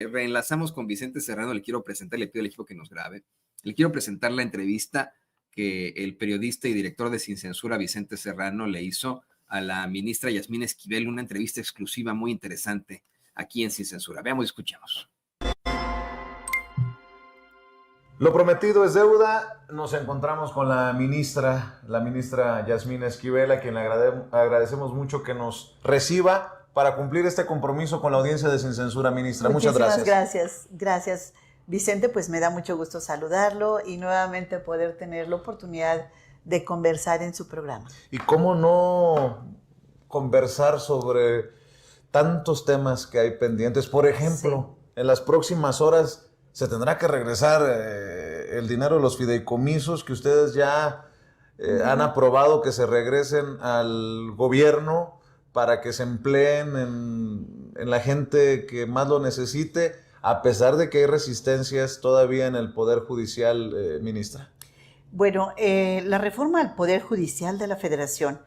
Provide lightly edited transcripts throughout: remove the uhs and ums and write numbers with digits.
reenlazamos con Vicente Serrano, le quiero presentar, le pido al equipo que nos grabe, le quiero presentar la entrevista que el periodista y director de Sin Censura, Vicente Serrano, le hizo a la ministra Yasmín Esquivel, una entrevista exclusiva muy interesante aquí en Sin Censura. Veamos y escuchemos. Lo prometido es deuda. Nos encontramos con la ministra Yasmín Esquivel, a quien le agradecemos mucho que nos reciba para cumplir este compromiso con la audiencia de Sin Censura, ministra. Muchas gracias. Gracias, Vicente. Pues me da mucho gusto saludarlo y nuevamente poder tener la oportunidad de conversar en su programa. ¿Y cómo no conversar sobre tantos temas que hay pendientes? Por ejemplo, en las próximas horas se tendrá que regresar el dinero de los fideicomisos que ustedes ya han aprobado que se regresen al gobierno para que se empleen en la gente que más lo necesite, a pesar de que hay resistencias todavía en el Poder Judicial, ministra. Bueno, la reforma al Poder Judicial de la Federación,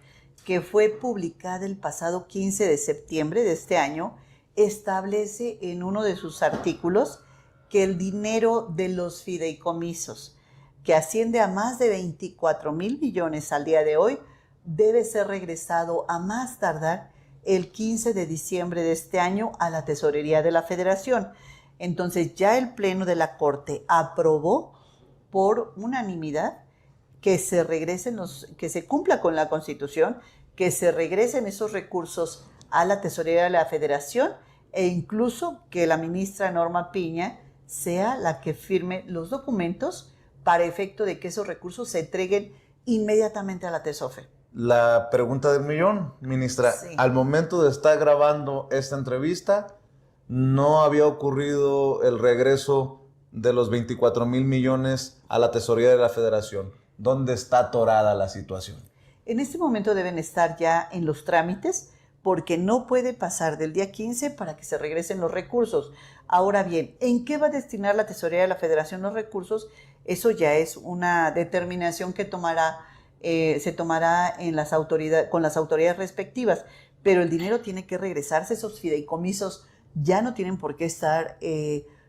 que fue publicada el pasado 15 de septiembre de este año, establece en uno de sus artículos que el dinero de los fideicomisos, que asciende a más de 24,000 millones al día de hoy, debe ser regresado a más tardar el 15 de diciembre de este año a la Tesorería de la Federación. Entonces ya el Pleno de la Corte aprobó por unanimidad que se regresen que se cumpla con la Constitución, que se regresen esos recursos a la Tesorería de la Federación e incluso que la ministra Norma Piña sea la que firme los documentos para efecto de que esos recursos se entreguen inmediatamente a la TESOFE. La pregunta del millón, ministra. Sí. Al momento de estar grabando esta entrevista, no había ocurrido el regreso de los 24,000 millones a la Tesorería de la Federación. ¿Dónde está atorada la situación? En este momento deben estar ya en los trámites, porque no puede pasar del día 15 para que se regresen los recursos. Ahora bien, ¿en qué va a destinar la Tesorería de la Federación los recursos? Eso ya es una determinación que se tomará con las autoridades respectivas, pero el dinero tiene que regresarse. Esos fideicomisos ya no tienen por qué estar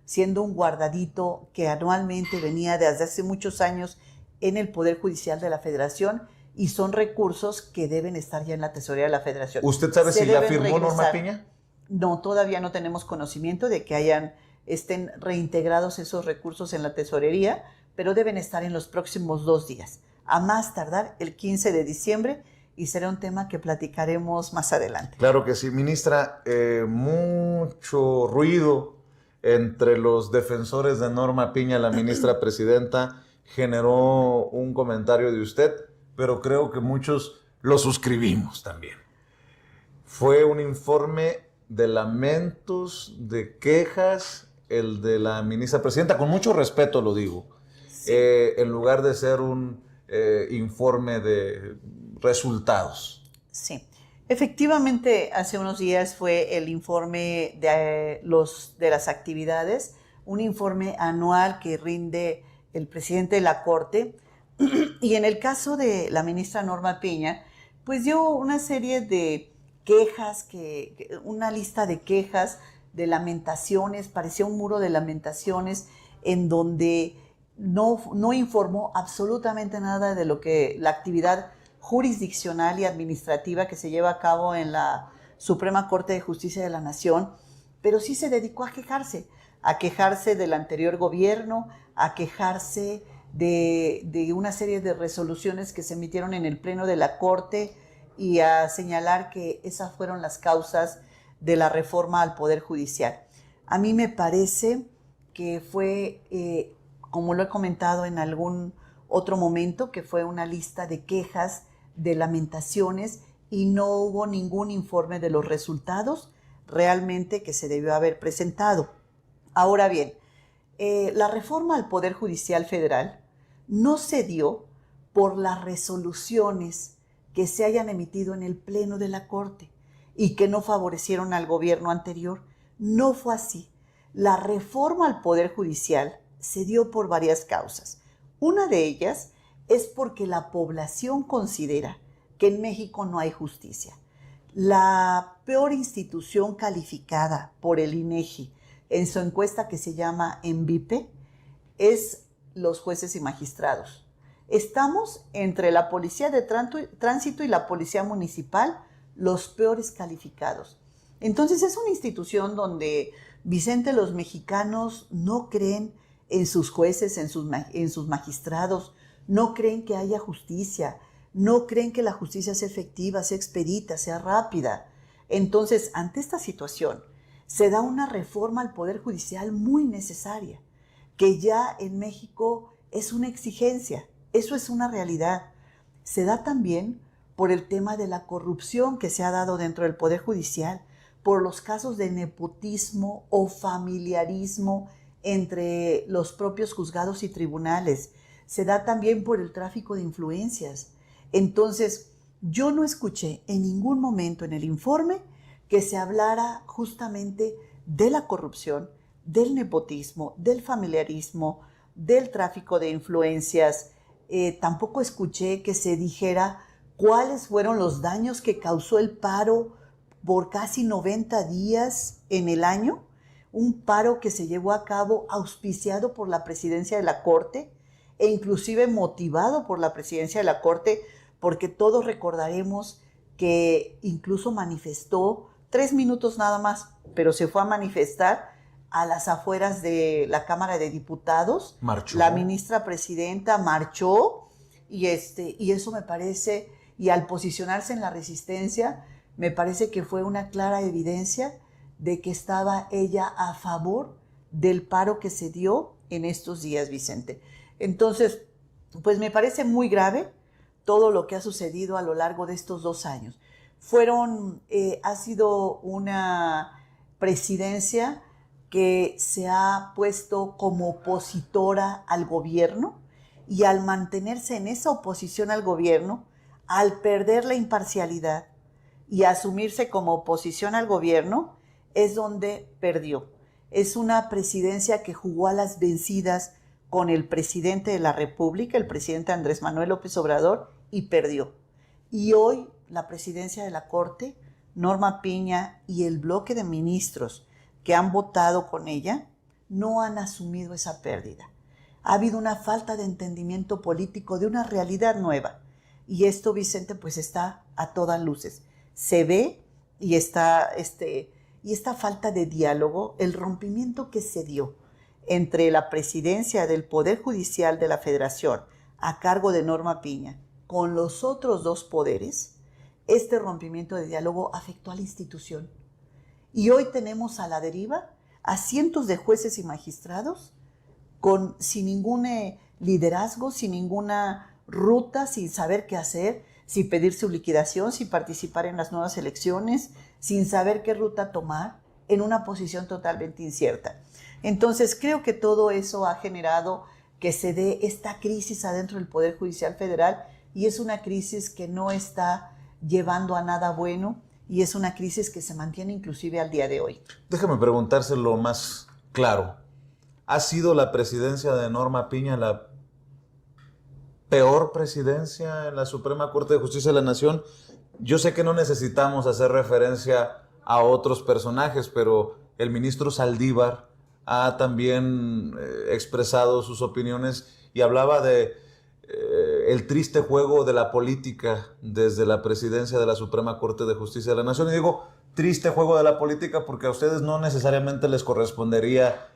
siendo un guardadito que anualmente venía desde hace muchos años en el Poder Judicial de la Federación, y son recursos que deben estar ya en la Tesorería de la Federación. ¿Usted sabe si ya firmó Norma Piña? No, todavía no tenemos conocimiento de que estén reintegrados esos recursos en la Tesorería, pero deben estar en los próximos 2 días, a más tardar el 15 de diciembre, y será un tema que platicaremos más adelante. Claro que sí, ministra. Mucho ruido entre los defensores de Norma Piña, la ministra presidenta, generó un comentario de usted, pero creo que muchos lo suscribimos también. Fue un informe de lamentos, de quejas, el de la ministra presidenta, con mucho respeto lo digo, sí. En lugar de ser un informe de resultados. Sí, efectivamente hace unos días fue el informe de las actividades, un informe anual que rinde el presidente de la Corte. Y en el caso de la ministra Norma Piña, pues dio una serie de quejas, una lista de quejas, de lamentaciones, parecía un muro de lamentaciones en donde no informó absolutamente nada de lo que la actividad jurisdiccional y administrativa que se lleva a cabo en la Suprema Corte de Justicia de la Nación, pero sí se dedicó a quejarse del anterior gobierno, a quejarse de una serie de resoluciones que se emitieron en el Pleno de la Corte y a señalar que esas fueron las causas de la reforma al Poder Judicial. A mí me parece que fue, como lo he comentado en algún otro momento, que fue una lista de quejas, de lamentaciones, y no hubo ningún informe de los resultados realmente que se debió haber presentado. Ahora bien, la reforma al Poder Judicial Federal no se dio por las resoluciones que se hayan emitido en el Pleno de la Corte y que no favorecieron al gobierno anterior. No fue así. La reforma al Poder Judicial se dio por varias causas. Una de ellas es porque la población considera que en México no hay justicia. La peor institución calificada por el INEGI en su encuesta que se llama ENVIPE es los jueces y magistrados. Estamos entre la policía de tránsito y la policía municipal, los peores calificados. Entonces es una institución donde, Vicente, los mexicanos no creen en sus jueces, en sus magistrados, no creen que haya justicia, no creen que la justicia sea efectiva, sea expedita, sea rápida. Entonces, ante esta situación, se da una reforma al Poder Judicial muy necesaria, que ya en México es una exigencia, eso es una realidad. Se da también por el tema de la corrupción que se ha dado dentro del Poder Judicial, por los casos de nepotismo o familiarismo entre los propios juzgados y tribunales. Se da también por el tráfico de influencias. Entonces, yo no escuché en ningún momento en el informe que se hablara justamente de la corrupción, del nepotismo, del familiarismo, del tráfico de influencias. Tampoco escuché que se dijera cuáles fueron los daños que causó el paro por casi 90 días en el año, un paro que se llevó a cabo auspiciado por la presidencia de la Corte e inclusive motivado por la presidencia de la Corte, porque todos recordaremos que incluso manifestó 3 minutos nada más, pero se fue a manifestar a las afueras de la Cámara de Diputados. Marchó. La ministra presidenta marchó y eso me parece, y al posicionarse en la resistencia, me parece que fue una clara evidencia de que estaba ella a favor del paro que se dio en estos días, Vicente. Entonces, pues me parece muy grave todo lo que ha sucedido a lo largo de estos 2 años. Ha sido una presidencia que se ha puesto como opositora al gobierno, y al mantenerse en esa oposición al gobierno, al perder la imparcialidad y asumirse como oposición al gobierno, es donde perdió. Es una presidencia que jugó a las vencidas con el presidente de la República, el presidente Andrés Manuel López Obrador, y perdió. Y hoy la presidencia de la Corte, Norma Piña y el bloque de ministros que han votado con ella, no han asumido esa pérdida. Ha habido una falta de entendimiento político de una realidad nueva. Y esto, Vicente, pues está a todas luces. Se ve y esta falta de diálogo, el rompimiento que se dio entre la presidencia del Poder Judicial de la Federación, a cargo de Norma Piña, con los otros 2 poderes, este rompimiento de diálogo afectó a la institución. Y hoy tenemos a la deriva a cientos de jueces y magistrados sin ningún liderazgo, sin ninguna ruta, sin saber qué hacer, sin pedir su liquidación, sin participar en las nuevas elecciones, sin saber qué ruta tomar, en una posición totalmente incierta. Entonces, creo que todo eso ha generado que se dé esta crisis adentro del Poder Judicial Federal, y es una crisis que no está llevando a nada bueno, y es una crisis que se mantiene inclusive al día de hoy. Déjame preguntárselo más claro. ¿Ha sido la presidencia de Norma Piña la peor presidencia en la Suprema Corte de Justicia de la Nación? Yo sé que no necesitamos hacer referencia a otros personajes, pero el ministro Saldívar ha también expresado sus opiniones y hablaba de el triste juego de la política desde la presidencia de la Suprema Corte de Justicia de la Nación. Y digo triste juego de la política porque a ustedes no necesariamente les correspondería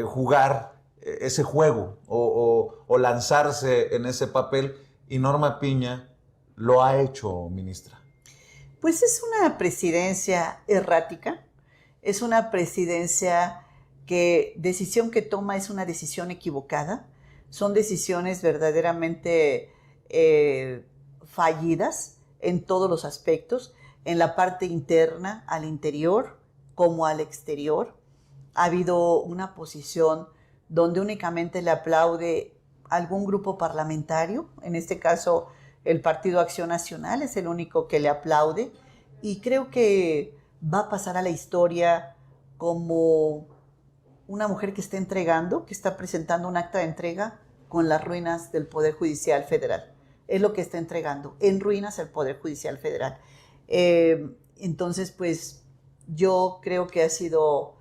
jugar ese juego o lanzarse en ese papel, y Norma Piña lo ha hecho, ministra. Pues es una presidencia errática, es una presidencia que decisión que toma es una decisión equivocada, son decisiones verdaderamente fallidas en todos los aspectos, en la parte interna, al interior como al exterior. Ha habido una posición donde únicamente le aplaude algún grupo parlamentario, en este caso el Partido Acción Nacional es el único que le aplaude, y creo que va a pasar a la historia como una mujer que está entregando, que está presentando un acta de entrega con las ruinas del Poder Judicial Federal. Es lo que está entregando, en ruinas el Poder Judicial Federal. Entonces, pues yo creo que ha sido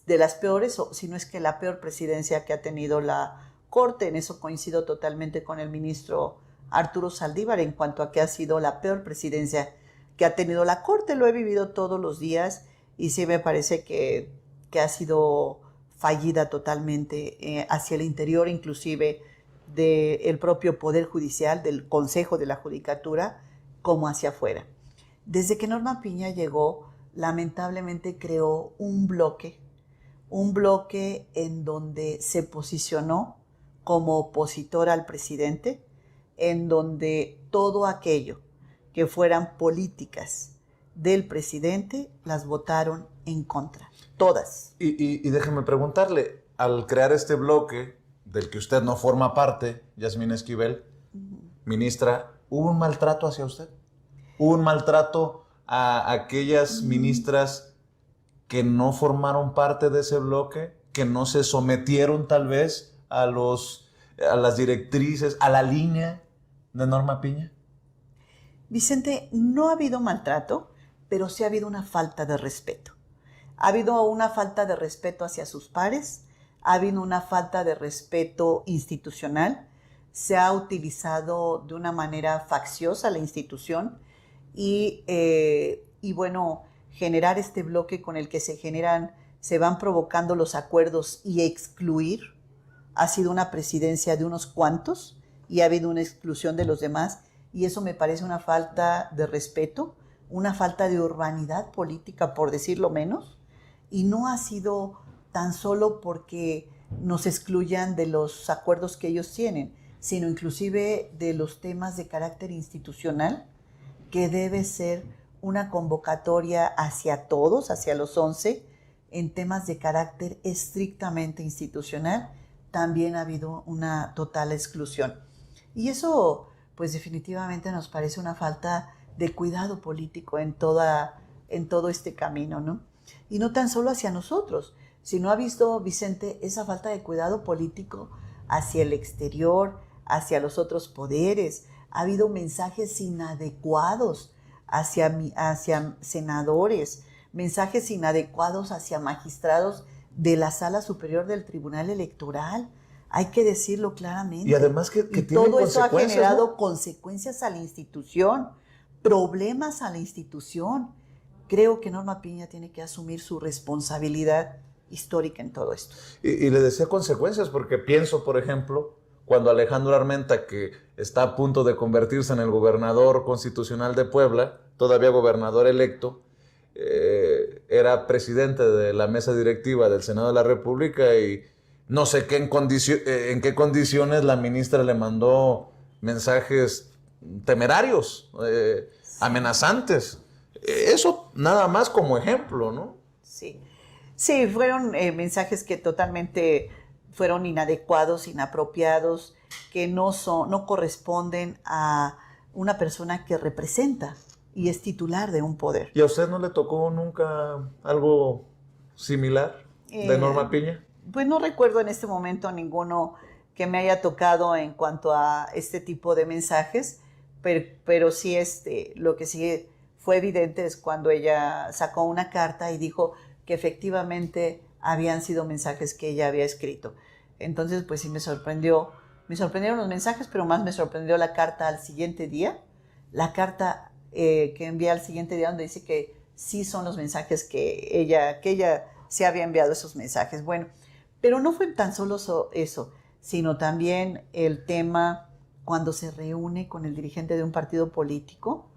de las peores, o si no es que la peor presidencia que ha tenido la Corte. En eso coincido totalmente con el ministro Arturo Saldívar en cuanto a que ha sido la peor presidencia que ha tenido la Corte. Lo he vivido todos los días y sí me parece que ha sido fallida totalmente hacia el interior, inclusive del propio Poder Judicial, del Consejo de la Judicatura, como hacia afuera. Desde que Norma Piña llegó, lamentablemente creó un bloque en donde se posicionó como opositora al presidente, en donde todo aquello que fueran políticas del presidente las votaron en contra, todas. Y déjeme preguntarle, al crear este bloque del que usted no forma parte, Yasmín Esquivel, ministra, ¿hubo un maltrato hacia usted? ¿Hubo un maltrato a aquellas ministras que no formaron parte de ese bloque, que no se sometieron tal vez a las directrices, a la línea de Norma Piña? Vicente, no ha habido maltrato, pero sí ha habido una falta de respeto. Ha habido una falta de respeto hacia sus pares, ha habido una falta de respeto institucional, se ha utilizado de una manera facciosa la institución y bueno, generar este bloque con el que se van provocando los acuerdos y excluir. Ha sido una presidencia de unos cuantos y ha habido una exclusión de los demás, y eso me parece una falta de respeto, una falta de urbanidad política, por decirlo menos, y no ha sido tan solo porque nos excluyan de los acuerdos que ellos tienen, sino inclusive de los temas de carácter institucional, que debe ser una convocatoria hacia todos, hacia los 11, en temas de carácter estrictamente institucional. También ha habido una total exclusión. Y eso, pues definitivamente nos parece una falta de cuidado político en todo este camino, ¿no? Y no tan solo hacia nosotros, sino ha visto, Vicente, esa falta de cuidado político hacia el exterior, hacia los otros poderes. Ha habido mensajes inadecuados hacia senadores, mensajes inadecuados hacia magistrados de la Sala Superior del Tribunal Electoral. Hay que decirlo claramente. Y además que y tienen todo eso ha generado, ¿no?, consecuencias a la institución, problemas a la institución. Creo que Norma Piña tiene que asumir su responsabilidad histórica en todo esto. Y le decía consecuencias porque pienso, por ejemplo, cuando Alejandro Armenta, que está a punto de convertirse en el gobernador constitucional de Puebla, todavía gobernador electo, era presidente de la mesa directiva del Senado de la República, y no sé en qué condiciones la ministra le mandó mensajes temerarios, amenazantes. Eso nada más como ejemplo, ¿no? Sí, sí, fueron mensajes que totalmente fueron inadecuados, inapropiados, que no corresponden a una persona que representa y es titular de un poder. ¿Y a usted no le tocó nunca algo similar de Norma Piña? Pues no recuerdo en este momento ninguno que me haya tocado en cuanto a este tipo de mensajes, pero sí lo que sí fue evidente es cuando ella sacó una carta y dijo que efectivamente habían sido mensajes que ella había escrito. Entonces, pues sí me sorprendieron los mensajes, pero más me sorprendió la carta al siguiente día, la carta que envía al siguiente día donde dice que sí son los mensajes que ella se había enviado esos mensajes. Bueno, pero no fue tan solo eso, sino también el tema cuando se reúne con el dirigente de un partido político,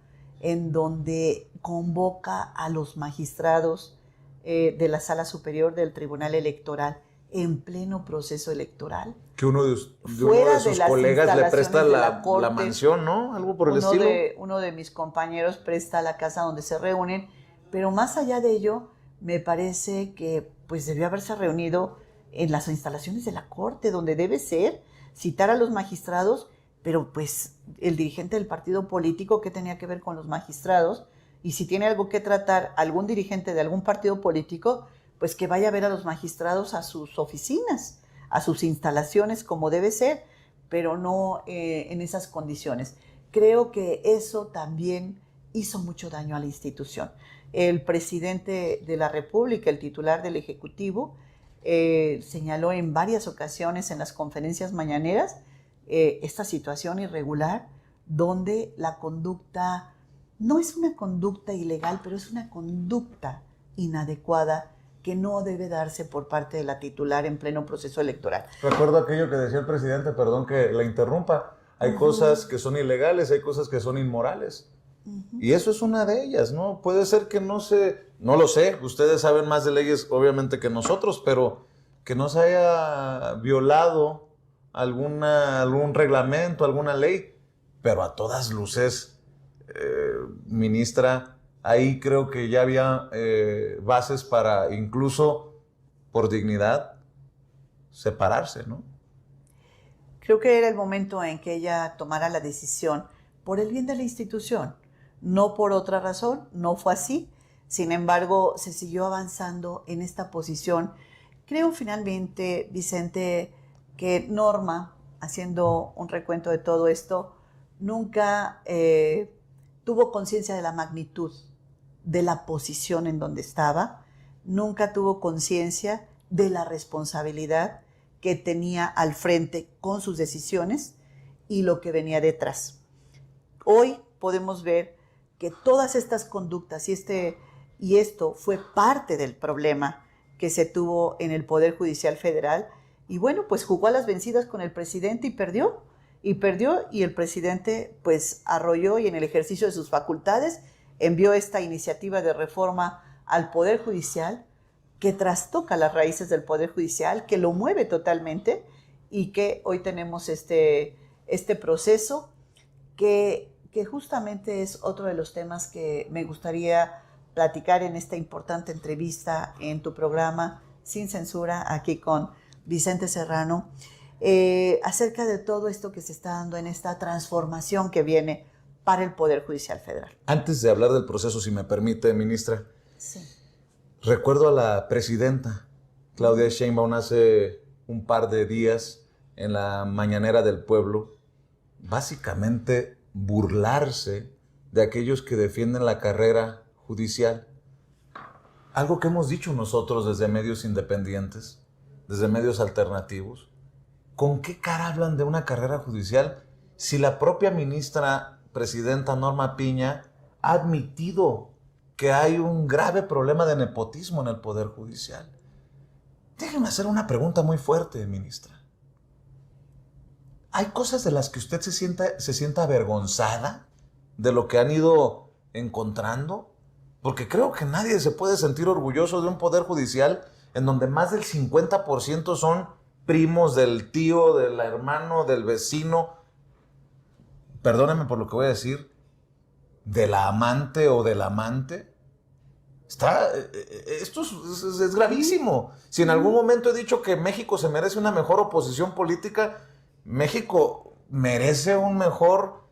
en donde convoca a los magistrados de la Sala Superior del Tribunal Electoral en pleno proceso electoral. Que uno de sus colegas le presta la mansión, ¿no? Algo por el estilo. Uno de mis compañeros presta la casa donde se reúnen, pero más allá de ello, me parece que pues debió haberse reunido en las instalaciones de la Corte, donde debe ser, citar a los magistrados, pero pues el dirigente del partido político, ¿qué tenía que ver con los magistrados? Y si tiene algo que tratar algún dirigente de algún partido político, pues que vaya a ver a los magistrados a sus oficinas, a sus instalaciones como debe ser, pero no en esas condiciones. Creo que eso también hizo mucho daño a la institución. El presidente de la República, el titular del Ejecutivo, señaló en varias ocasiones en las conferencias mañaneras esta situación irregular donde la conducta no es una conducta ilegal, pero es una conducta inadecuada que no debe darse por parte de la titular en pleno proceso electoral. Recuerdo aquello que decía el presidente, perdón que la interrumpa, hay cosas que son ilegales, hay cosas que son inmorales. Y eso es una de ellas, ¿no? Puede ser que no lo sé, ustedes saben más de leyes obviamente que nosotros, pero que no se haya violado algún reglamento, alguna ley, pero a todas luces, ministra, ahí creo que ya había bases para incluso por dignidad separarse, ¿no? Creo que era el momento en que ella tomara la decisión por el bien de la institución, no por otra razón, no fue así. Sin embargo, se siguió avanzando en esta posición. Creo finalmente, Vicente, que Norma, haciendo un recuento de todo esto, nunca tuvo conciencia de la magnitud de la posición en donde estaba, nunca tuvo conciencia de la responsabilidad que tenía al frente con sus decisiones y lo que venía detrás. Hoy podemos ver que todas estas conductas y esto fue parte del problema que se tuvo en el Poder Judicial Federal. Y bueno, pues jugó a las vencidas con el presidente y perdió y el presidente pues arrolló y en el ejercicio de sus facultades envió esta iniciativa de reforma al Poder Judicial que trastoca las raíces del Poder Judicial, que lo mueve totalmente y que hoy tenemos este proceso que justamente es otro de los temas que me gustaría platicar en esta importante entrevista en tu programa Sin Censura, aquí con Vicente Serrano, acerca de todo esto que se está dando en esta transformación que viene para el Poder Judicial Federal. Antes de hablar del proceso, si me permite, ministra, sí. Recuerdo a la presidenta Claudia Sheinbaum hace un par de días en la Mañanera del Pueblo, básicamente burlarse de aquellos que defienden la carrera judicial. Algo que hemos dicho nosotros desde medios independientes, desde medios alternativos. ¿Con qué cara hablan de una carrera judicial si la propia ministra presidenta Norma Piña ha admitido que hay un grave problema de nepotismo en el Poder Judicial? Déjeme hacer una pregunta muy fuerte, ministra. ¿Hay cosas de las que usted se sienta avergonzada de lo que han ido encontrando? Porque creo que nadie se puede sentir orgulloso de un Poder Judicial en donde más del 50% son primos del tío, del hermano, del vecino. Perdónenme por lo que voy a decir, de la amante o del amante. Esto es gravísimo. Si en algún momento he dicho que México se merece una mejor oposición política, México merece un mejor,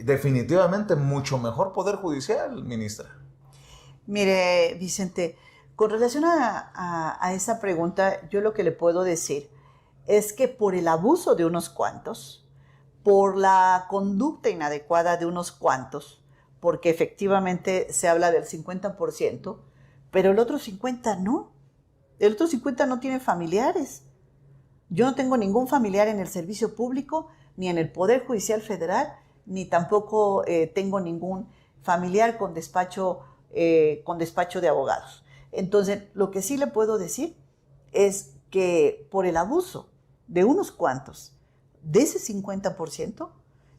definitivamente mucho mejor Poder Judicial, ministra. Mire, Vicente, con relación a esa pregunta, yo lo que le puedo decir es que por el abuso de unos cuantos, por la conducta inadecuada de unos cuantos, porque efectivamente se habla del 50%, pero el otro 50% no. El otro 50% no tiene familiares. Yo no tengo ningún familiar en el servicio público, ni en el Poder Judicial Federal, ni tampoco tengo ningún familiar con despacho de abogados. Entonces, lo que sí le puedo decir es que por el abuso de unos cuantos, de ese 50%,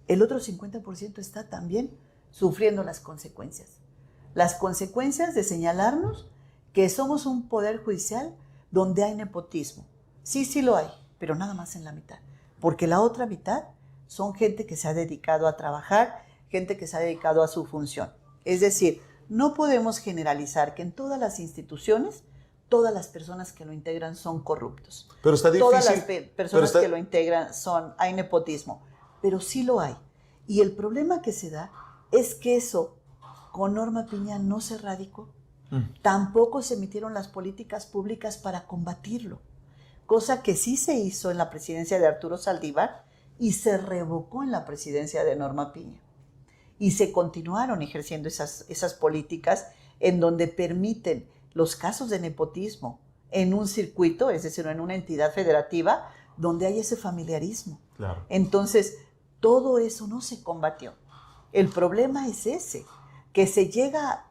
el otro 50% está también sufriendo las consecuencias. Las consecuencias de señalarnos que somos un Poder Judicial donde hay nepotismo. Sí lo hay, pero nada más en la mitad. Porque la otra mitad son gente que se ha dedicado a trabajar, gente que se ha dedicado a su función. Es decir, no podemos generalizar que en todas las instituciones, todas las personas que lo integran son corruptos. Pero está difícil. Todas las personas que lo integran hay nepotismo. Pero sí lo hay. Y el problema que se da es que eso con Norma Piña no se erradicó. Tampoco se emitieron las políticas públicas para combatirlo. Cosa que sí se hizo en la presidencia de Arturo Saldívar y se revocó en la presidencia de Norma Piña. Y se continuaron ejerciendo esas políticas en donde permiten los casos de nepotismo en un circuito, es decir, en una entidad federativa, donde hay ese familiarismo. Claro. Entonces, todo eso no se combatió. El problema es ese, que llega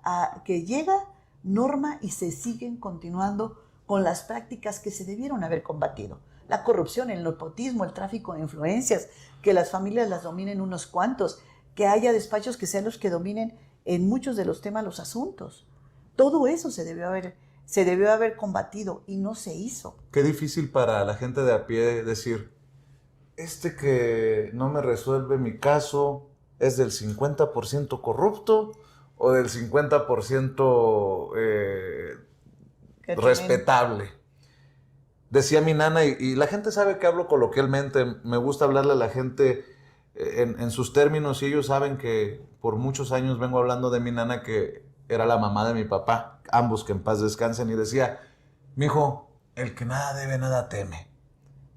norma y se siguen continuando con las prácticas que se debieron haber combatido. La corrupción, el nepotismo, el tráfico de influencias, que las familias las dominen unos cuantos, que haya despachos que sean los que dominen en muchos de los temas los asuntos. Todo eso se debió haber combatido y no se hizo. Qué difícil para la gente de a pie decir, que no me resuelve mi caso es del 50% corrupto o del 50% respetable. Decía mi nana, y la gente sabe que hablo coloquialmente, me gusta hablarle a la gente en sus términos, y ellos saben que por muchos años vengo hablando de mi nana, que era la mamá de mi papá, ambos que en paz descansen, y decía, mijo, el que nada debe, nada teme.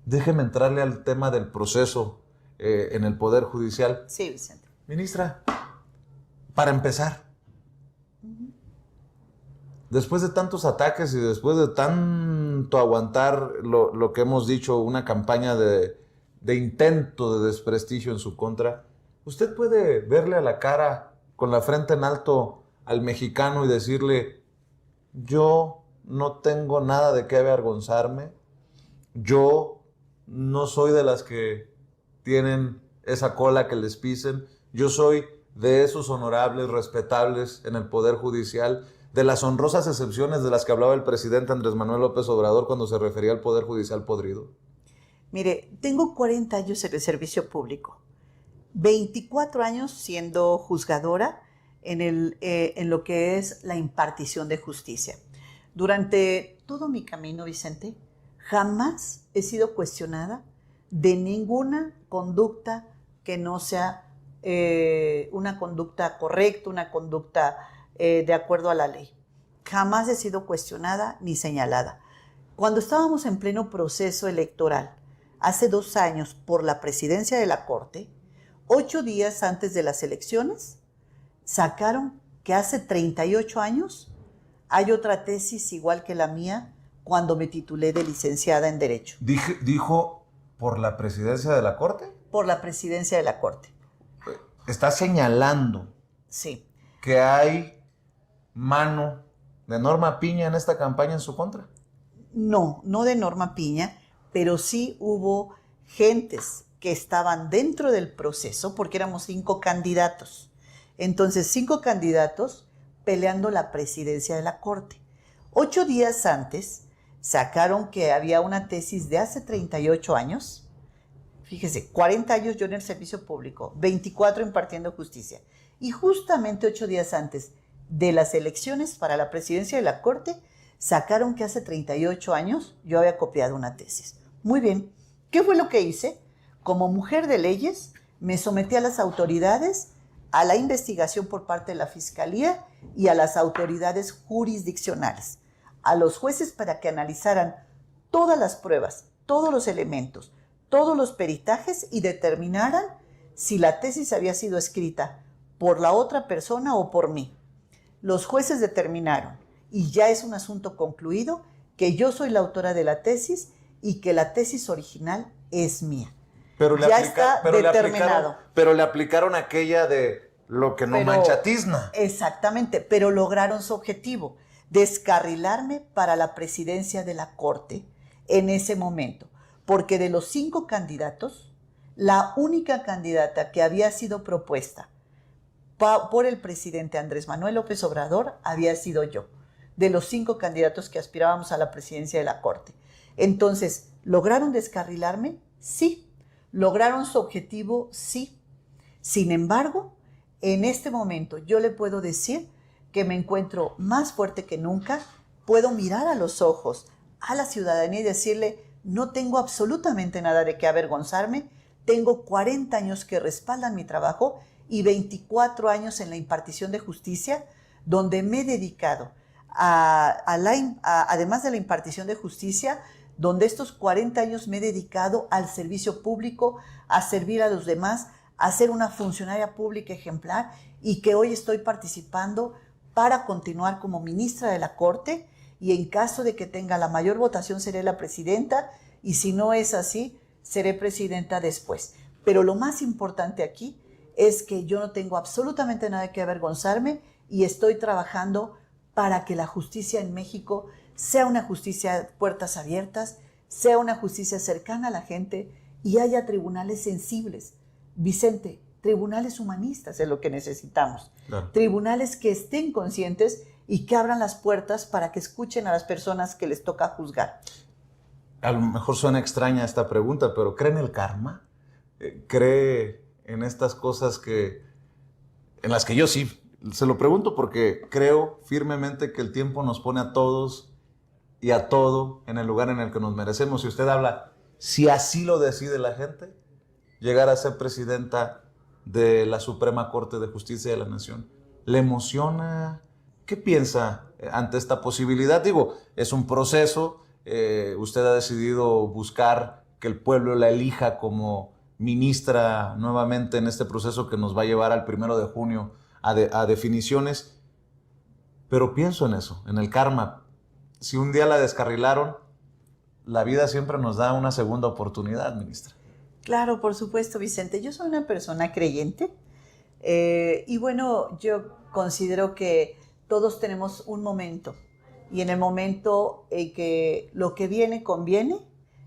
Déjeme entrarle al tema del proceso en el Poder Judicial. Sí, Vicente. Ministra, para empezar, después de tantos ataques y después de tanto aguantar lo que hemos dicho, una campaña de intento de desprestigio en su contra, ¿usted puede verle a la cara con la frente en alto al mexicano y decirle, yo no tengo nada de qué avergonzarme, yo no soy de las que tienen esa cola que les pisen, yo soy de esos honorables, respetables en el Poder Judicial, de las honrosas excepciones de las que hablaba el presidente Andrés Manuel López Obrador cuando se refería al Poder Judicial podrido? Mire, tengo 40 años en el servicio público, 24 años siendo juzgadora en lo que es la impartición de justicia. Durante todo mi camino, Vicente, jamás he sido cuestionada de ninguna conducta que no sea una conducta correcta, una conducta de acuerdo a la ley. Jamás he sido cuestionada ni señalada. Cuando estábamos en pleno proceso electoral, hace 2 años, por la presidencia de la Corte, 8 días antes de las elecciones, sacaron que hace 38 años hay otra tesis igual que la mía cuando me titulé de licenciada en Derecho. ¿Dijo por la presidencia de la Corte? Por la presidencia de la Corte. Está señalando Sí. que hay mano de Norma Piña en esta campaña en su contra. No de Norma Piña, pero sí hubo gentes que estaban dentro del proceso, porque éramos 5 candidatos. Entonces, 5 candidatos peleando la presidencia de la Corte. 8 días antes sacaron que había una tesis de hace 38 años. Fíjese, 40 años yo en el servicio público, 24 impartiendo justicia. Y justamente 8 días antes de las elecciones para la presidencia de la Corte, sacaron que hace 38 años yo había copiado una tesis. Muy bien, ¿qué fue lo que hice? Como mujer de leyes, me sometí a las autoridades, a la investigación por parte de la Fiscalía y a las autoridades jurisdiccionales, a los jueces para que analizaran todas las pruebas, todos los elementos, todos los peritajes y determinaran si la tesis había sido escrita por la otra persona o por mí. Los jueces determinaron, y ya es un asunto concluido, que yo soy la autora de la tesis y que la tesis original es mía. Pero le aplicaron aquella de lo que no mancha tizna. Exactamente, pero lograron su objetivo, descarrilarme para la presidencia de la Corte en ese momento. Porque de los 5 candidatos, la única candidata que había sido propuesta por el presidente Andrés Manuel López Obrador había sido yo, de los 5 candidatos que aspirábamos a la presidencia de la Corte. Entonces, ¿lograron descarrilarme? Sí. ¿Lograron su objetivo? Sí. Sin embargo, en este momento yo le puedo decir que me encuentro más fuerte que nunca, puedo mirar a los ojos a la ciudadanía y decirle, no tengo absolutamente nada de qué avergonzarme, tengo 40 años que respaldan mi trabajo y 24 años en la impartición de justicia, donde me he dedicado además de la impartición de justicia, donde estos 40 años me he dedicado al servicio público, a servir a los demás, a ser una funcionaria pública ejemplar y que hoy estoy participando para continuar como ministra de la Corte, y en caso de que tenga la mayor votación seré la presidenta, y si no es así, seré presidenta después. Pero lo más importante aquí es que yo no tengo absolutamente nada que avergonzarme y estoy trabajando para que la justicia en México sea una justicia de puertas abiertas, sea una justicia cercana a la gente y haya tribunales sensibles. Vicente, tribunales humanistas es lo que necesitamos. Claro. Tribunales que estén conscientes y que abran las puertas para que escuchen a las personas que les toca juzgar. A lo mejor suena extraña esta pregunta, pero ¿cree en el karma? ¿Cree en estas cosas en las que yo sí? Se lo pregunto porque creo firmemente que el tiempo nos pone a todos y a todo en el lugar en el que nos merecemos. Si usted habla, si así lo decide la gente, llegar a ser presidenta de la Suprema Corte de Justicia de la Nación, ¿le emociona? ¿Qué piensa ante esta posibilidad? Digo, es un proceso, usted ha decidido buscar que el pueblo la elija como ministra nuevamente en este proceso que nos va a llevar al 1 de junio a definiciones, pero pienso en eso, en el karma. Si un día la descarrilaron, la vida siempre nos da una segunda oportunidad, ministra. Claro, por supuesto, Vicente. Yo soy una persona creyente y bueno, yo considero que todos tenemos un momento y en el momento en que lo que viene conviene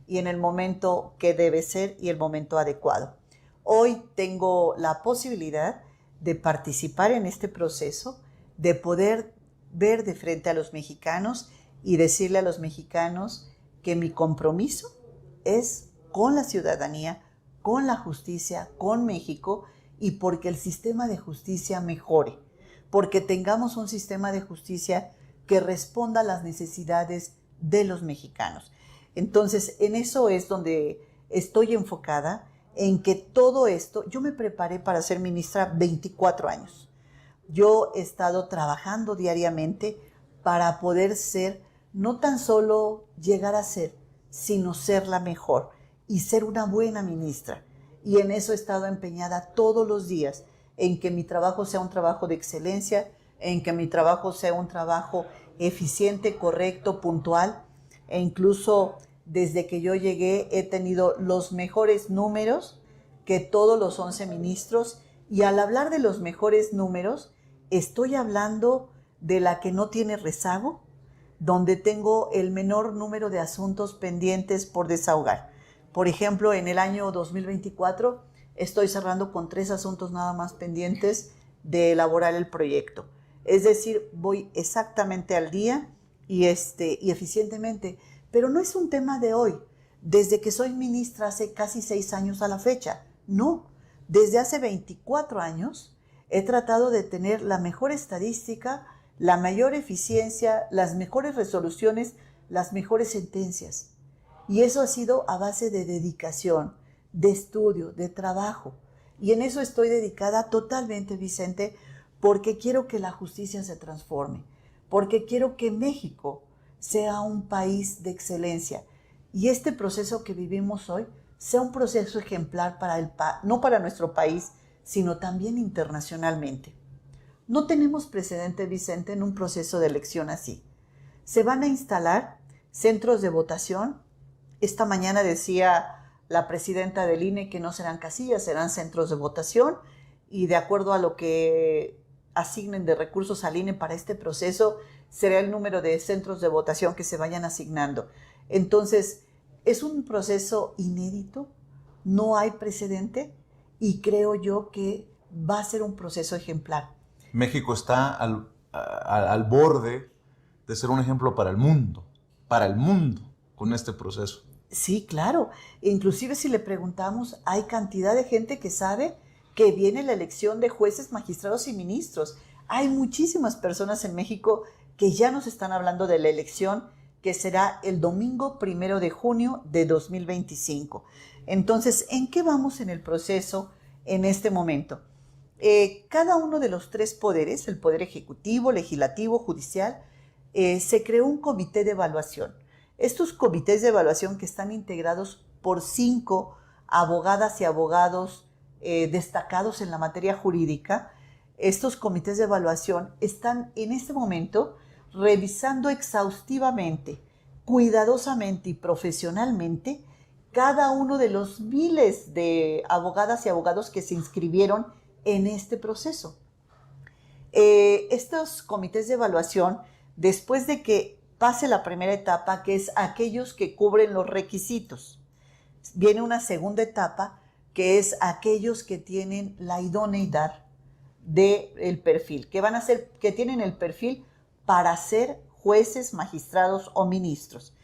y en el momento que debe ser y el momento adecuado. Hoy tengo la posibilidad de participar en este proceso, de poder ver de frente a los mexicanos y decirle a los mexicanos que mi compromiso es con la ciudadanía, con la justicia, con México y porque el sistema de justicia mejore, porque tengamos un sistema de justicia que responda a las necesidades de los mexicanos. Entonces, en eso es donde estoy enfocada, en que todo esto, yo me preparé para ser ministra 24 años. Yo he estado trabajando diariamente para poder ser, no tan solo llegar a ser, sino ser la mejor y ser una buena ministra. Y en eso he estado empeñada todos los días, en que mi trabajo sea un trabajo de excelencia, en que mi trabajo sea un trabajo eficiente, correcto, puntual. E incluso desde que yo llegué he tenido los mejores números que todos los 11 ministros. Y al hablar de los mejores números, estoy hablando de la que no tiene rezago, donde tengo el menor número de asuntos pendientes por desahogar. Por ejemplo, en el año 2024 estoy cerrando con 3 asuntos nada más pendientes de elaborar el proyecto. Es decir, voy exactamente al día y eficientemente. Pero no es un tema de hoy, desde que soy ministra hace casi 6 años a la fecha. No, desde hace 24 años he tratado de tener la mejor estadística, la mayor eficiencia, las mejores resoluciones, las mejores sentencias. Y eso ha sido a base de dedicación, de estudio, de trabajo. Y en eso estoy dedicada totalmente, Vicente, porque quiero que la justicia se transforme, porque quiero que México sea un país de excelencia. Y este proceso que vivimos hoy sea un proceso ejemplar no para nuestro país, sino también internacionalmente. No tenemos precedente, Vicente, en un proceso de elección así. Se van a instalar centros de votación. Esta mañana decía la presidenta del INE que no serán casillas, serán centros de votación y de acuerdo a lo que asignen de recursos al INE para este proceso, será el número de centros de votación que se vayan asignando. Entonces, es un proceso inédito, no hay precedente y creo yo que va a ser un proceso ejemplar. México está al borde de ser un ejemplo para el mundo con este proceso. Sí, claro. Inclusive si le preguntamos, hay cantidad de gente que sabe que viene la elección de jueces, magistrados y ministros. Hay muchísimas personas en México que ya nos están hablando de la elección que será el domingo 1 de junio de 2025. Entonces, ¿en qué vamos en el proceso en este momento? Cada uno de los 3 poderes, el poder ejecutivo, legislativo, judicial, se creó un comité de evaluación. Estos comités de evaluación que están integrados por 5 abogadas y abogados destacados en la materia jurídica, estos comités de evaluación están en este momento revisando exhaustivamente, cuidadosamente y profesionalmente cada uno de los miles de abogadas y abogados que se inscribieron en este proceso. Estos comités de evaluación, después de que pase la primera etapa, que es aquellos que cubren los requisitos, viene una segunda etapa, que es aquellos que tienen la idoneidad del perfil, que tienen el perfil para ser jueces, magistrados o ministros.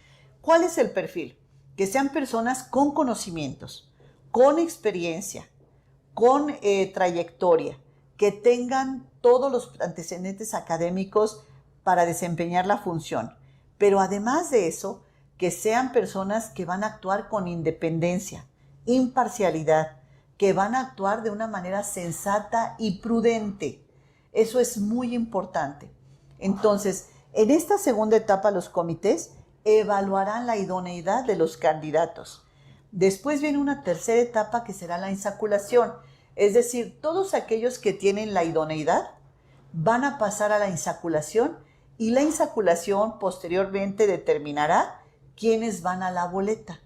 ¿Cuál es el perfil? Que sean personas con conocimientos, con experiencia, con trayectoria, que tengan todos los antecedentes académicos para desempeñar la función. Pero además de eso, que sean personas que van a actuar con independencia, imparcialidad, que van a actuar de una manera sensata y prudente. Eso es muy importante. Entonces, en esta segunda etapa, los comités evaluarán la idoneidad de los candidatos. Después viene una tercera etapa que será la insaculación. Es decir, todos aquellos que tienen la idoneidad van a pasar a la insaculación y la insaculación posteriormente determinará quiénes van a la boleta.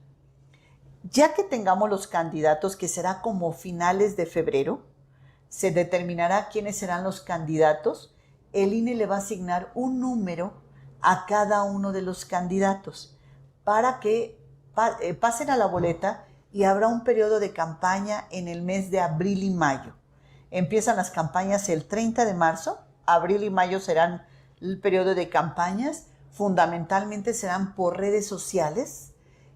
Ya que tengamos los candidatos, que será como finales de febrero, se determinará quiénes serán los candidatos. El INE le va a asignar un número a cada uno de los candidatos para que pasen a la boleta, y habrá un periodo de campaña en el mes de abril y mayo. Empiezan las campañas el 30 de marzo, abril y mayo serán el periodo de campañas, fundamentalmente serán por redes sociales,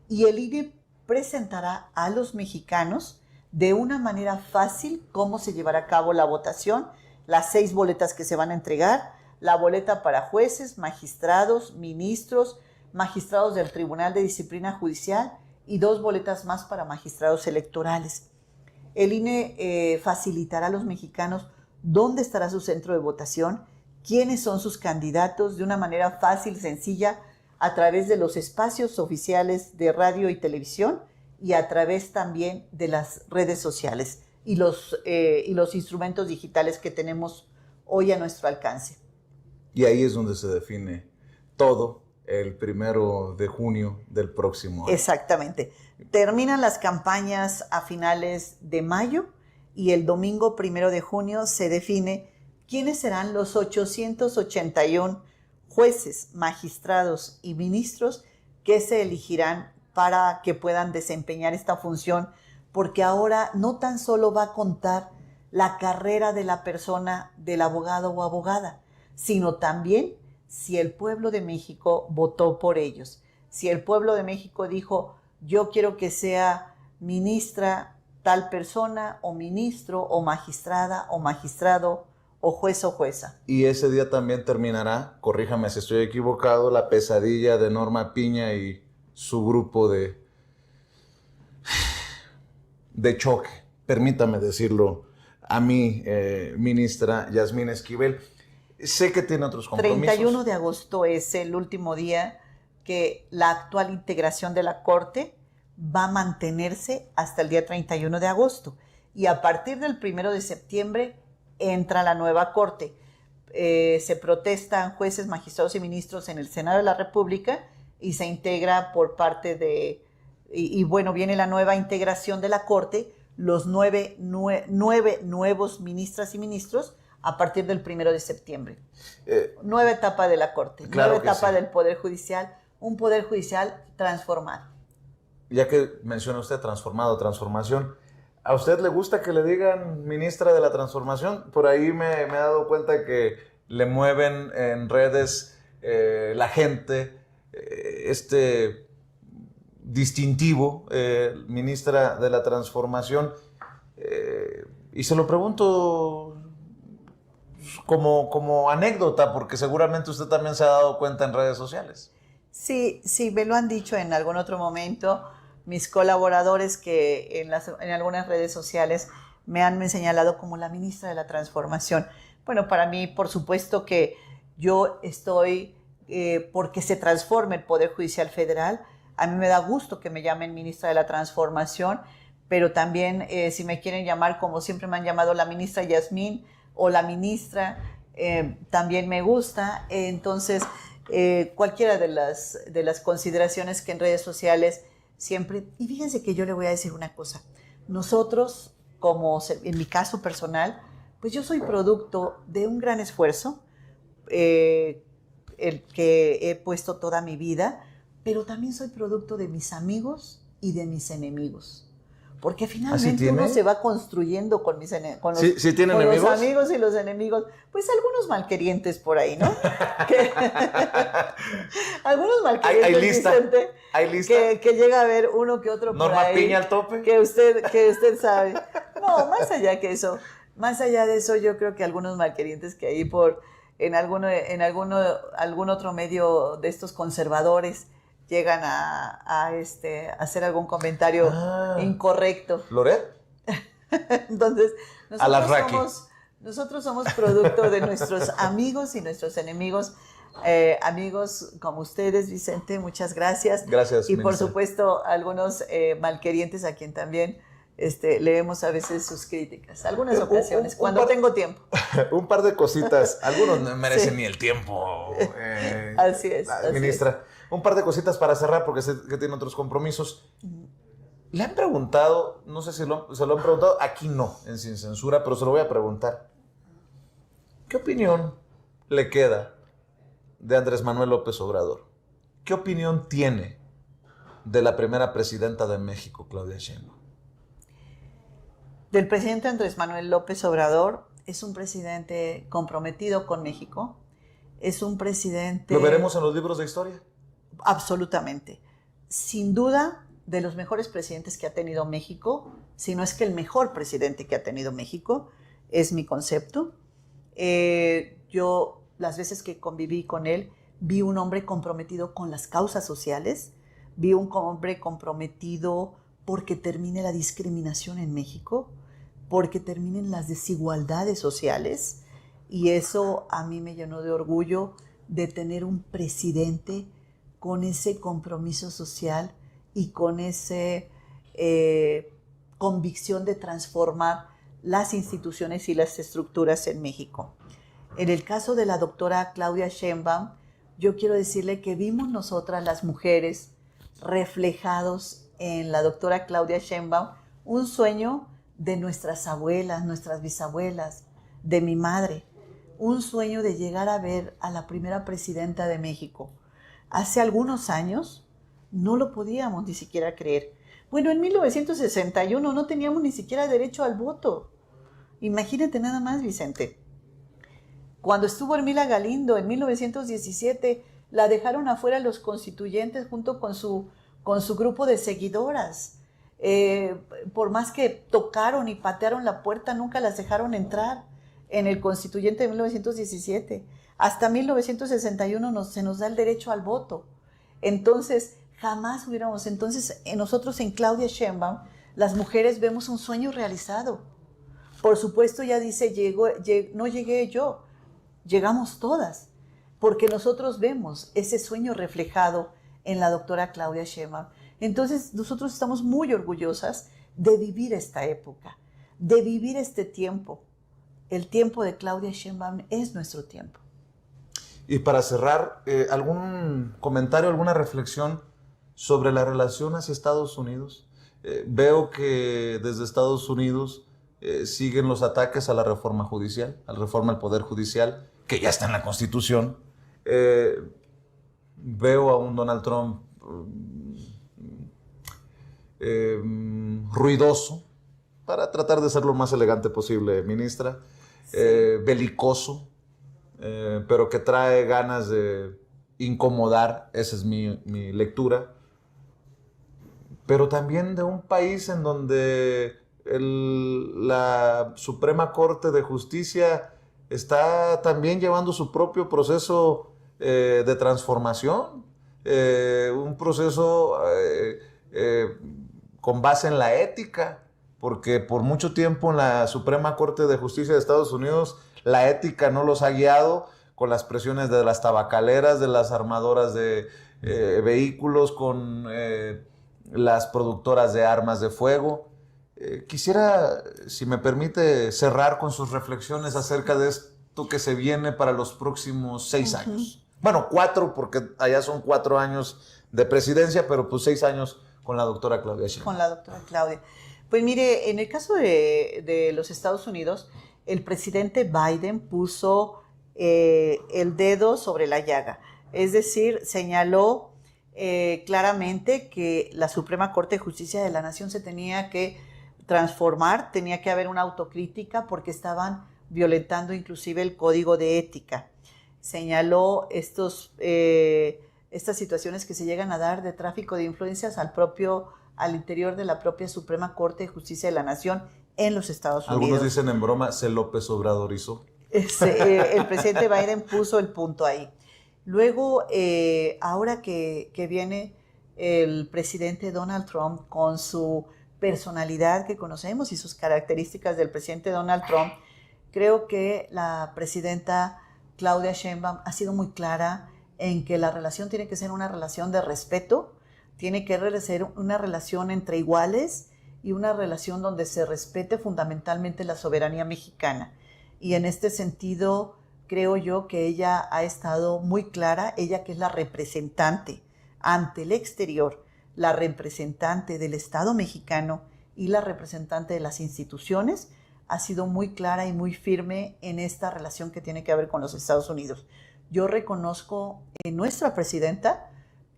y el INE presentará a los mexicanos de una manera fácil cómo se llevará a cabo la votación, las 6 boletas que se van a entregar, la boleta para jueces, magistrados, ministros, magistrados del Tribunal de Disciplina Judicial y 2 boletas más para magistrados electorales. El INE facilitará a los mexicanos dónde estará su centro de votación, quiénes son sus candidatos de una manera fácil, sencilla, a través de los espacios oficiales de radio y televisión y a través también de las redes sociales y los instrumentos digitales que tenemos hoy a nuestro alcance. Y ahí es donde se define todo el 1 de junio del próximo año. Exactamente. Terminan las campañas a finales de mayo y el domingo 1 de junio se define quiénes serán los 881 jueces, magistrados y ministros que se elegirán para que puedan desempeñar esta función, porque ahora no tan solo va a contar la carrera de la persona, del abogado o abogada, sino también si el pueblo de México votó por ellos. Si el pueblo de México dijo, yo quiero que sea ministra tal persona, o ministro, o magistrada, o magistrado, o juez o jueza. Y ese día también terminará, corríjame si estoy equivocado, la pesadilla de Norma Piña y su grupo de choque, permítame decirlo a mí, ministra Yasmín Esquivel. Sé que tiene otros compromisos. 31 de agosto es el último día que la actual integración de la Corte va a mantenerse hasta el día 31 de agosto. Y a partir del 1 de septiembre entra la nueva Corte. Se protestan jueces, magistrados y ministros en el Senado de la República y se integra por parte de... bueno, viene la nueva integración de la Corte, los nueve nuevos ministras y ministros a partir del 1 de septiembre. Nueva etapa de la Corte, claro, nueva etapa sí, del Poder Judicial, un Poder Judicial transformado. Ya que menciona usted transformado, transformación, ¿a usted le gusta que le digan ministra de la transformación? Por ahí me he dado cuenta que le mueven en redes la gente este distintivo, ministra de la transformación, y se lo pregunto como anécdota, porque seguramente usted también se ha dado cuenta en redes sociales. Sí, me lo han dicho en algún otro momento mis colaboradores que en algunas redes sociales me han señalado como la ministra de la transformación. Bueno, para mí, por supuesto que yo estoy porque se transforme el Poder Judicial Federal. A mí me da gusto que me llamen ministra de la transformación, pero también si me quieren llamar como siempre me han llamado la ministra Yasmín, o la ministra también me gusta. Entonces, cualquiera de las consideraciones que en redes sociales siempre... Y fíjense que yo le voy a decir una cosa. Nosotros, como en mi caso personal, pues yo soy producto de un gran esfuerzo, el que he puesto toda mi vida, pero también soy producto de mis amigos y de mis enemigos. Porque finalmente uno se va construyendo con los amigos y los enemigos. Pues algunos malquerientes por ahí, ¿no? Algunos malquerientes, ¿Hay lista? Vicente, ¿Hay lista? Que llega a ver uno que otro por ¿Norma ahí. Piña al tope? Que usted sabe. No, más allá que eso. Más allá de eso, yo creo que algunos malquerientes que ahí en algún otro medio de estos conservadores llegan a hacer algún comentario incorrecto. ¿Loret? Entonces, nosotros somos producto de nuestros amigos y nuestros enemigos. Amigos como ustedes, Vicente, muchas gracias. Gracias, Y ministra. por supuesto, algunos malquerientes a quien también leemos a veces sus críticas. Algunas ocasiones, cuando tengo tiempo. Un par de cositas. Algunos no merecen ni el tiempo. Así es. Ministra, un par de cositas para cerrar porque sé que tiene otros compromisos. Le han preguntado, no sé si se lo han preguntado, aquí no, en Sin Censura, pero se lo voy a preguntar. ¿Qué opinión le queda de Andrés Manuel López Obrador? ¿Qué opinión tiene de la primera presidenta de México, Claudia Sheinbaum? Del presidente Andrés Manuel López Obrador, es un presidente comprometido con México, es un presidente... ¿Lo veremos en los libros de historia? Absolutamente. Sin duda, de los mejores presidentes que ha tenido México, si no es que el mejor presidente que ha tenido México, es mi concepto. Yo, las veces que conviví con él, vi un hombre comprometido con las causas sociales, vi un hombre comprometido porque termine la discriminación en México, porque terminen las desigualdades sociales, y eso a mí me llenó de orgullo de tener un presidente con ese compromiso social y con esa convicción de transformar las instituciones y las estructuras en México. En el caso de la doctora Claudia Sheinbaum, yo quiero decirle que vimos nosotras las mujeres reflejados en la doctora Claudia Sheinbaum un sueño de nuestras abuelas, nuestras bisabuelas, de mi madre, un sueño de llegar a ver a la primera presidenta de México. Hace algunos años no lo podíamos ni siquiera creer. Bueno, en 1961 no teníamos ni siquiera derecho al voto. Imagínate nada más, Vicente. Cuando estuvo Ermila Galindo en 1917, la dejaron afuera los constituyentes junto con su grupo de seguidoras. Por más que tocaron y patearon la puerta, nunca las dejaron entrar en el constituyente de 1917. Hasta 1961 se nos da el derecho al voto. Entonces, jamás hubiéramos... Entonces, nosotros en Claudia Sheinbaum, las mujeres vemos un sueño realizado. Por supuesto, ella dice, no llegué yo, llegamos todas, porque nosotros vemos ese sueño reflejado en la doctora Claudia Sheinbaum. Entonces, nosotros estamos muy orgullosas de vivir esta época, de vivir este tiempo. El tiempo de Claudia Sheinbaum es nuestro tiempo. Y para cerrar, ¿algún comentario, alguna reflexión sobre la relación hacia Estados Unidos? Veo que desde Estados Unidos siguen los ataques a la reforma judicial, a la reforma al Poder Judicial, que ya está en la Constitución. Veo a un Donald Trump ruidoso, para tratar de ser lo más elegante posible, ministra, sí. Belicoso, pero que trae ganas de incomodar, esa es mi lectura, pero también de un país en donde la Suprema Corte de Justicia está también llevando su propio proceso de transformación, un proceso con base en la ética, porque por mucho tiempo en la Suprema Corte de Justicia de Estados Unidos la ética no los ha guiado, con las presiones de las tabacaleras, de las armadoras de vehículos, con las productoras de armas de fuego. Quisiera, si me permite, cerrar con sus reflexiones acerca de esto que se viene para los próximos 6 años. Bueno, 4, porque allá son 4 años de presidencia, pero pues 6 años con la doctora Claudia Sheinbaum. Con la doctora Claudia. Pues mire, en el caso de los Estados Unidos, el presidente Biden puso el dedo sobre la llaga. Es decir, señaló claramente que la Suprema Corte de Justicia de la Nación se tenía que transformar, tenía que haber una autocrítica porque estaban violentando inclusive el código de ética. Señaló estas situaciones que se llegan a dar de tráfico de influencias al interior de la propia Suprema Corte de Justicia de la Nación en los Estados Unidos. Algunos dicen en broma, se López Obradorizó. El presidente Biden puso el punto ahí. Luego, ahora que viene el presidente Donald Trump con su personalidad que conocemos y sus características del presidente Donald Trump, creo que la presidenta Claudia Sheinbaum ha sido muy clara en que la relación tiene que ser una relación de respeto, tiene que ser una relación entre iguales y una relación donde se respete fundamentalmente la soberanía mexicana. Y en este sentido, creo yo que ella ha estado muy clara, ella que es la representante ante el exterior, la representante del Estado mexicano y la representante de las instituciones, ha sido muy clara y muy firme en esta relación que tiene que ver con los Estados Unidos. Yo reconozco en nuestra presidenta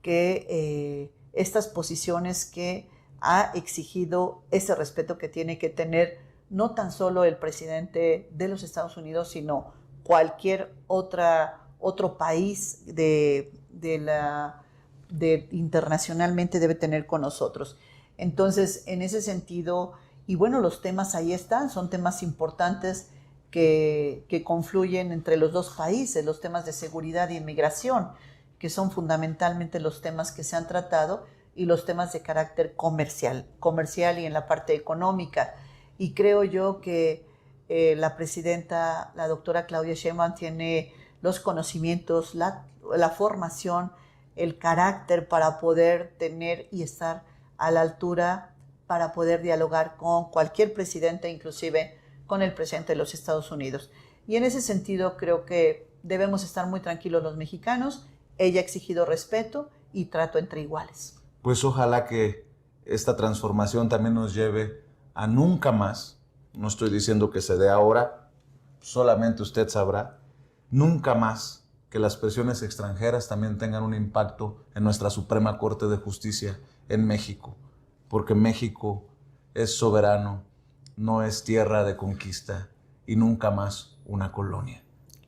que estas posiciones que ha exigido ese respeto que tiene que tener no tan solo el presidente de los Estados Unidos, sino cualquier otro país internacionalmente debe tener con nosotros. Entonces, en ese sentido, y bueno, los temas ahí están, son temas importantes que confluyen entre los dos países, los temas de seguridad e inmigración, que son fundamentalmente los temas que se han tratado, y los temas de carácter comercial y en la parte económica. Y creo yo que la presidenta, la doctora Claudia Sheinbaum, tiene los conocimientos, la formación, el carácter para poder tener y estar a la altura para poder dialogar con cualquier presidente, inclusive con el presidente de los Estados Unidos. Y en ese sentido creo que debemos estar muy tranquilos los mexicanos. Ella ha exigido respeto y trato entre iguales. Pues ojalá que esta transformación también nos lleve a nunca más, no estoy diciendo que se dé ahora, solamente usted sabrá, nunca más que las presiones extranjeras también tengan un impacto en nuestra Suprema Corte de Justicia en México, porque México es soberano, no es tierra de conquista y nunca más una colonia.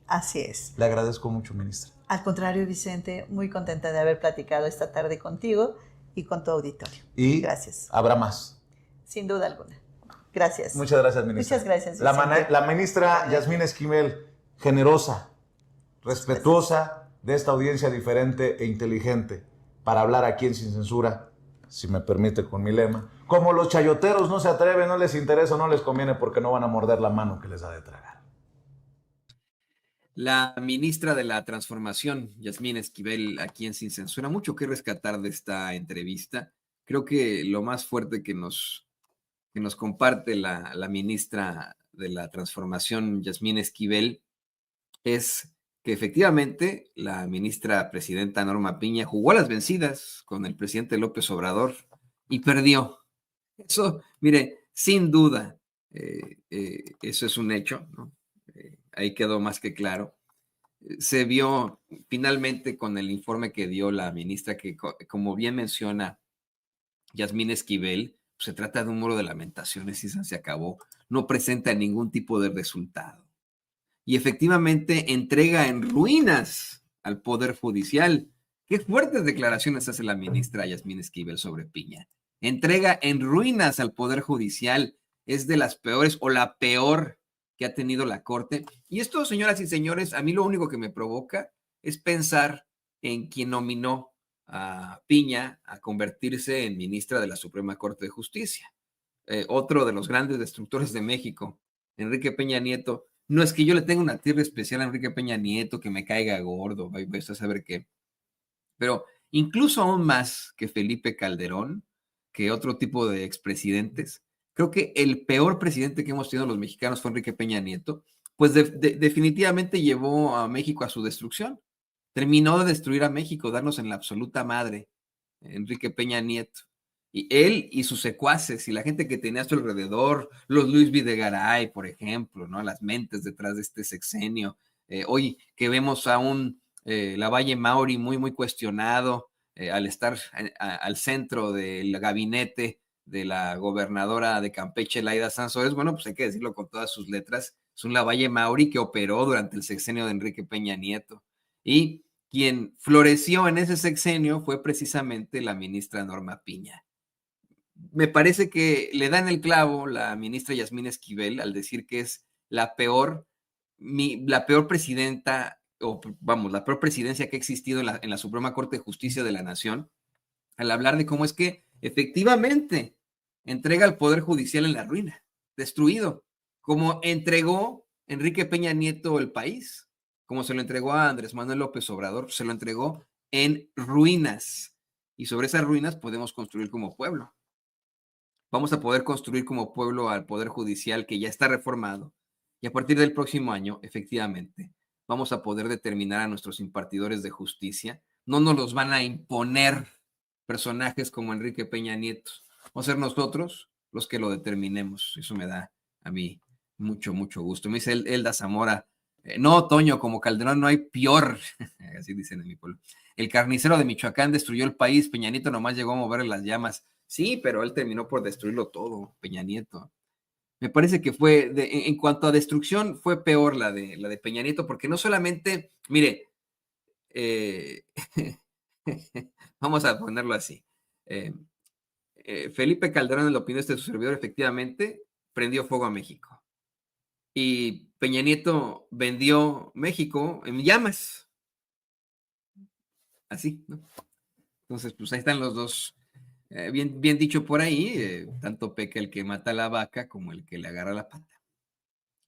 Así es. Le agradezco mucho, ministra. Al contrario, Vicente, muy contenta de haber platicado esta tarde contigo y con tu auditorio. Y gracias. Habrá más. Sin duda alguna. Gracias. Muchas gracias, ministra. Muchas gracias, Vicente. La ministra Yasmín Esquivel, generosa, respetuosa de esta audiencia diferente e inteligente, para hablar aquí en Sin Censura, si me permite con mi lema. Como los chayoteros no se atreven, no les interesa, no les conviene, porque no van a morder la mano que les da de tragar. La ministra de la Transformación, Yasmín Esquivel, aquí en Sin Censura, mucho que rescatar de esta entrevista. Creo que lo más fuerte que nos comparte la ministra de la Transformación, Yasmín Esquivel, es que efectivamente la ministra presidenta Norma Piña jugó a las vencidas con el presidente López Obrador y perdió. Eso, mire, sin duda, eso es un hecho, ¿no? Ahí quedó más que claro. Se vio finalmente con el informe que dio la ministra que, como bien menciona Yasmín Esquivel, pues se trata de un muro de lamentaciones y se acabó. No presenta ningún tipo de resultado. Y efectivamente entrega en ruinas al Poder Judicial. Qué fuertes declaraciones hace la ministra Yasmín Esquivel sobre Piña. Entrega en ruinas al Poder Judicial. Es de las peores o la peor que ha tenido la Corte. Y esto, señoras y señores, a mí lo único que me provoca es pensar en quien nominó a Piña a convertirse en ministra de la Suprema Corte de Justicia. Otro de los grandes destructores de México, Enrique Peña Nieto. No es que yo le tenga una tierra especial a Enrique Peña Nieto, que me caiga gordo, vais a saber qué. Pero incluso aún más que Felipe Calderón, que otro tipo de expresidentes, creo que el peor presidente que hemos tenido los mexicanos fue Enrique Peña Nieto, pues definitivamente llevó a México a su destrucción. Terminó de destruir a México, darnos en la absoluta madre, Enrique Peña Nieto. Y él y sus secuaces y la gente que tenía a su alrededor, los Luis Videgaray, por ejemplo, ¿no? Las mentes detrás de este sexenio. Hoy que vemos a un Lavalle Mauri muy cuestionado al estar al centro del gabinete de la gobernadora de Campeche, Laida Sansores, bueno, pues hay que decirlo con todas sus letras, es un Lavalle Mauri que operó durante el sexenio de Enrique Peña Nieto. Y quien floreció en ese sexenio fue precisamente la ministra Norma Piña. Me parece que le da en el clavo la ministra Yasmín Esquivel al decir que es la peor presidenta, o vamos, la peor presidencia que ha existido en la Suprema Corte de Justicia de la Nación, al hablar de cómo es que efectivamente entrega el Poder Judicial en la ruina, destruido, como entregó Enrique Peña Nieto el país, como se lo entregó a Andrés Manuel López Obrador, se lo entregó en ruinas. Y sobre esas ruinas podemos construir como pueblo. Vamos a poder construir como pueblo al Poder Judicial que ya está reformado. Y a partir del próximo año, efectivamente, vamos a poder determinar a nuestros impartidores de justicia. No nos los van a imponer personajes como Enrique Peña Nieto. Vamos a ser nosotros los que lo determinemos. Eso me da a mí mucho gusto. Me dice Elda Zamora, no, Toño, como Calderón no hay peor. Así dicen en mi pueblo. El carnicero de Michoacán destruyó el país. Peña Nieto nomás llegó a mover las llamas. Sí, pero él terminó por destruirlo todo, Peña Nieto. Me parece que fue, en cuanto a destrucción, fue peor la de Peña Nieto, porque no solamente, mire, vamos a ponerlo así. Felipe Calderón, en la opinión de su servidor, efectivamente prendió fuego a México. Y Peña Nieto vendió México en llamas. Así, ¿no? Entonces, pues ahí están los dos. Bien dicho por ahí, tanto peca el que mata a la vaca como el que le agarra la pata.